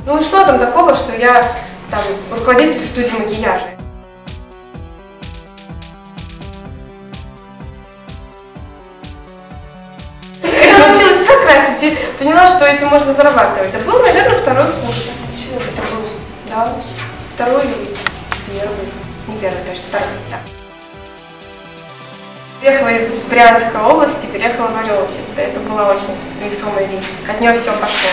Ну и что там такого, что я там руководитель студии макияжа? Я научилась себя красить и поняла, что этим можно зарабатывать. Это был, наверное, второй курс. Чего это был? Да, второй или первый. Не первый, конечно, второй. Да. Приехала из Брянской области, переехала в Орёловщице. Это была очень весомая вещь. От нее все пошло.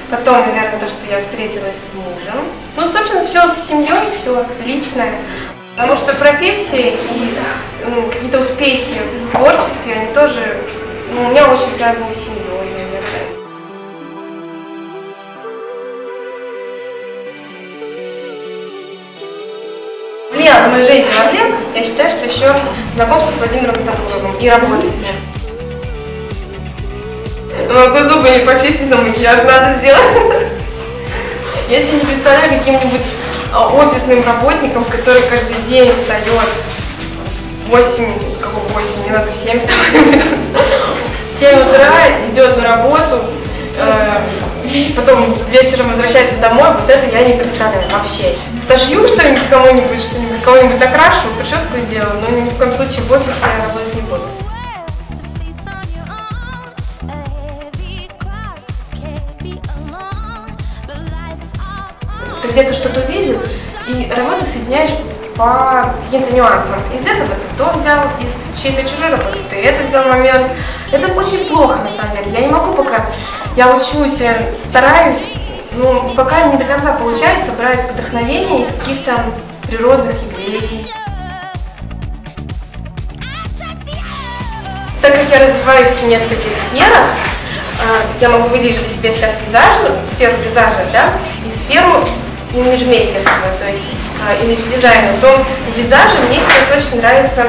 Потом, наверное, то, что я встретилась с мужем. Ну, собственно, все с семьей, все личное. Потому что профессия и какие-то успехи в творчестве, они тоже, у меня очень связаны с семьей, наверное. Влиял на мою жизнь Варлен, я считаю, что еще знакомство с Владимиром Табуровым и работа с ним. Могу зубы не почистить, но макияж надо сделать. Я себе не представляю каким-нибудь офисным работником, который каждый день встает в 8, какого 8, не надо в 7 вставать, в 7 утра идет на работу, потом вечером возвращается домой, вот это я не представляю вообще. Сошью что-нибудь кому-нибудь, кого-нибудь накрашу, прическу сделаю, но ни в коем случае в офисе я работать не буду. Ты где-то что-то увидел, и работу соединяешь по каким-то нюансам. Из этого ты то взял, из чьей-то чужой работы ты это взял момент. Это очень плохо, на самом деле. Я не могу пока, я учусь, стараюсь, но пока не до конца получается брать вдохновение из каких-то природных явлений. Так как я развиваюсь в нескольких сферах, я могу выделить для себя сейчас сферу визажа, да, и сферу имиджмейкерства, то есть имидж-дизайна, то в визаже мне сейчас очень нравится,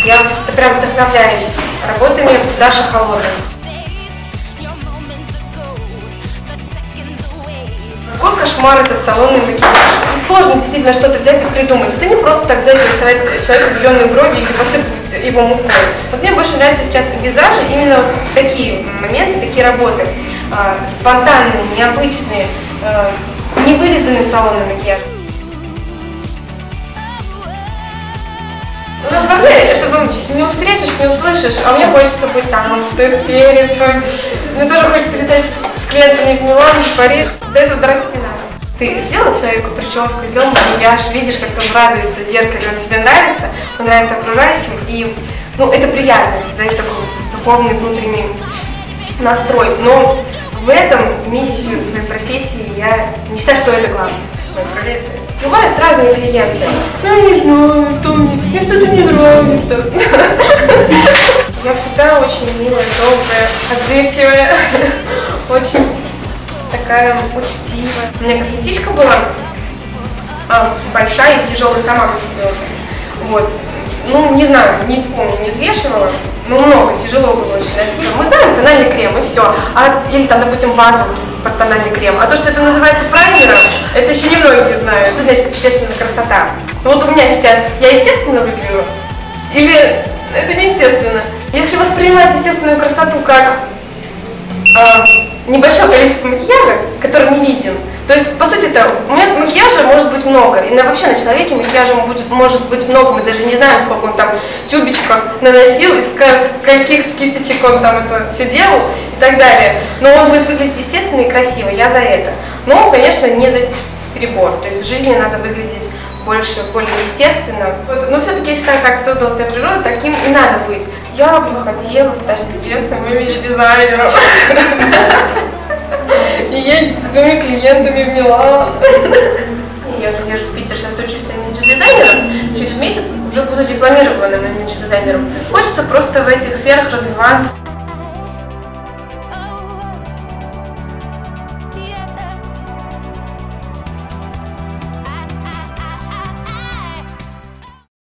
я прям вдохновляюсь работами Даши Холодной. Какой кошмар этот салонный макияж. И сложно действительно что-то взять и придумать. Это не просто так взять и рисовать человеку зеленые брови или посыпать его мукой. Вот мне больше нравится сейчас в визаже именно вот такие моменты, такие работы. Спонтанные, необычные, не вырезанный салонный макияж. У нас в Москве этого не встретишь, не услышишь, а мне хочется быть там, в той сфере. Мне тоже хочется летать с клиентами в Милан, в Париж. До этого дорасти надо. Ты сделал человеку прическу, сделал макияж, видишь, как он радуется в зеркале, он тебе нравится, он нравится окружающим, и это приятно, да, это такой духовный внутренний настрой. Но в этом миссию своей профессии я не считаю, что это главное в моей профессии. Бывают разные клиенты. Я не знаю, что мне что-то не нравится. Я всегда очень милая, добрая, отзывчивая, очень такая учтивая. У меня косметичка была большая и тяжелая сама по себе уже. Вот. Ну, не знаю, не помню, не взвешивала, но много, тяжело было очень носить. Мы знаем тональный крем и все. Или там, допустим, база под тональный крем. А то, что это называется праймером, это еще не многие знают. Что значит естественная красота? Ну, вот у меня сейчас, я естественно выгляжу? Или это неестественно? Если воспринимать естественную красоту как небольшое количество макияжа, который не виден, то есть, по сути, у меня макияжа может быть много, и вообще на человеке макияжа может быть много, мы даже не знаем, сколько он там тюбичков наносил, из каких кисточек он там это все делал и так далее. Но он будет выглядеть естественно и красиво, я за это. Но, конечно, не за перебор, то есть в жизни надо выглядеть более естественно. Но все-таки я считаю, как создала себя природа, таким и надо быть. Я бы хотела стать известным имидж-дизайнером. И ездить со своими клиентами в Милан. Я езжу в Питер, сейчас учусь на имидж-дизайнера. Через месяц уже буду дипломированным имидж-дизайнером. Хочется просто в этих сферах развиваться.